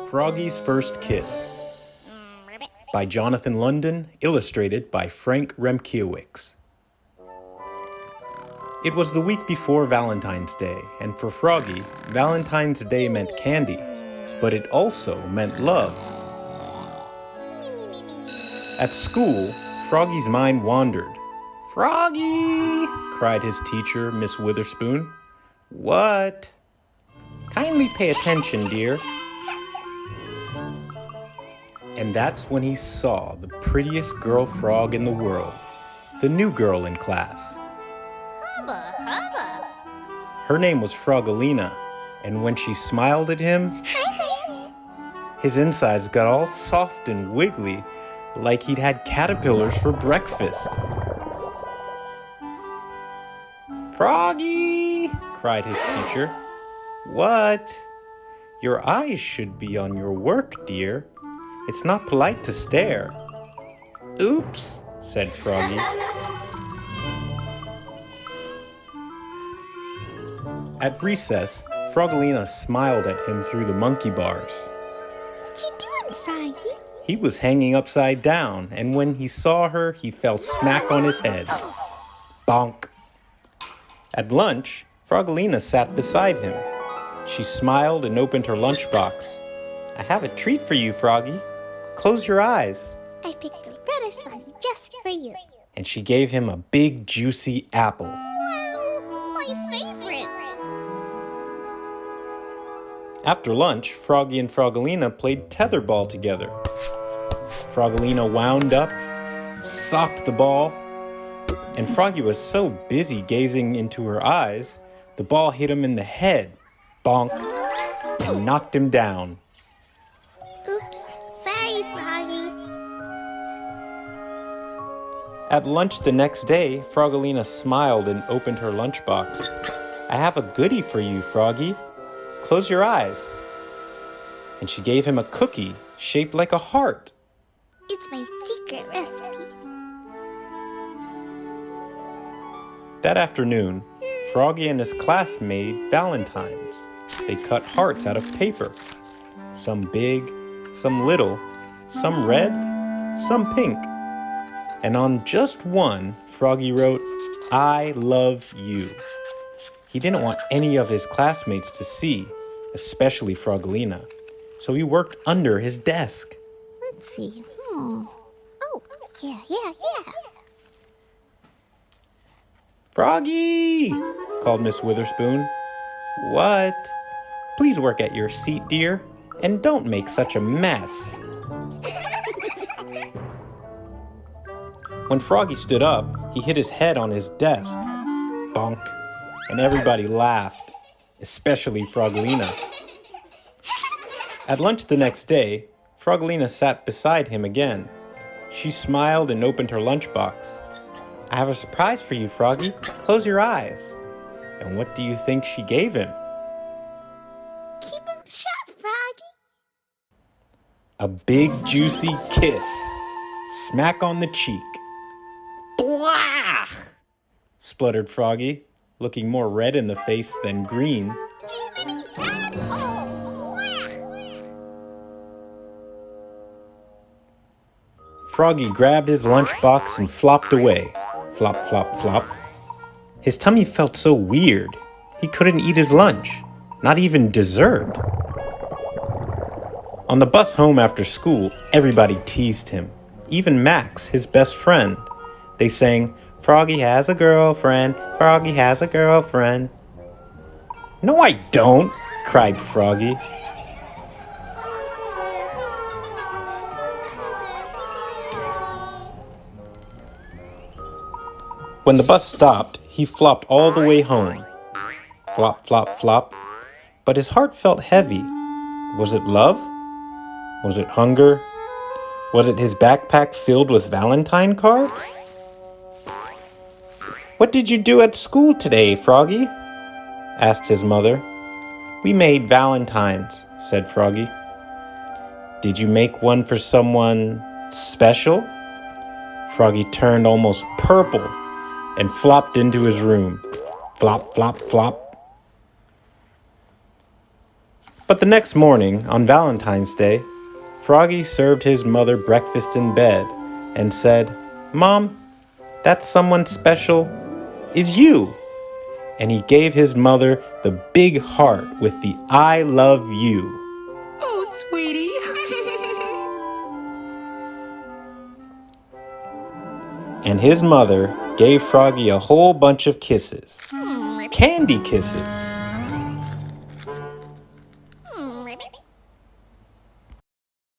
Froggy's First Kiss by Jonathan London, illustrated by Frank Remkiewicz. It was the week before Valentine's Day, and for Froggy, Valentine's Day meant candy, but it also meant love. At school, Froggy's mind wandered. "Froggy!" cried his teacher, Miss Witherspoon. "What?" "Kindly pay attention, dear." And that's when he saw the prettiest girl frog in the world, the new girl in class. Hubba, hubba. Her name was Frogalina, and when she smiled at him, Hi there. his insides got all soft and wiggly, like he'd had caterpillars for breakfast. "Froggy!" cried his teacher. "What?" "Your eyes should be on your work, dear. It's not polite to stare." "Oops," said Froggy. At recess, Frogalina smiled at him through the monkey bars. What you doing, Froggy? He was hanging upside down, and when he saw her, he fell smack on his head. Bonk. At lunch, Frogalina sat beside him. She smiled and opened her lunchbox. "I have a treat for you, Froggy. Close your eyes." I picked the reddest one just for you. And she gave him a big, juicy apple. Wow, my favorite. After lunch, Froggy and Frogalina played tetherball together. Frogalina wound up, socked the ball, and Froggy was so busy gazing into her eyes, the ball hit him in the head, bonk, and knocked him down. Oops, sorry, Froggy. At lunch the next day, Frogalina smiled and opened her lunchbox. "I have a goodie for you, Froggy. Close your eyes." And she gave him a cookie shaped like a heart. It's my secret recipe. That afternoon, Froggy and his class made valentines. They cut hearts out of paper. Some big, some little, some red, some pink. And on just one, Froggy wrote, "I love you." He didn't want any of his classmates to see, especially Frogalina, so he worked under his desk. Let's see. Oh, yeah. "Froggy!" called Miss Witherspoon. "What?" "Please work at your seat, dear, and don't make such a mess." When Froggy stood up, he hit his head on his desk. Bonk. And everybody laughed, especially Frogalina. At lunch the next day, Frogalina sat beside him again. She smiled and opened her lunchbox. "I have a surprise for you, Froggy. Close your eyes." And what do you think she gave him? Keep him shut, Froggy. A big, juicy kiss. Smack on the cheek. "Blah!" spluttered Froggy, looking more red in the face than green. Too many tadpoles. Blah. Froggy grabbed his lunchbox and flopped away. Flop, flop, flop. His tummy felt so weird. He couldn't eat his lunch, not even dessert. On the bus home after school, everybody teased him. Even Max, his best friend. They sang, "Froggy has a girlfriend, Froggy has a girlfriend." "No, I don't," cried Froggy. When the bus stopped, he flopped all the way home. Flop, flop, flop. But his heart felt heavy. Was it love? Was it hunger? Was it his backpack filled with Valentine cards? "What did you do at school today, Froggy?" asked his mother. "We made Valentines," said Froggy. "Did you make one for someone special?" Froggy turned almost purple and flopped into his room. Flop, flop, flop. But the next morning, on Valentine's Day, Froggy served his mother breakfast in bed and said, "Mom, that someone special is you." And he gave his mother the big heart with the "I love you." Oh, sweetie. And his mother gave Froggy a whole bunch of kisses. Candy kisses.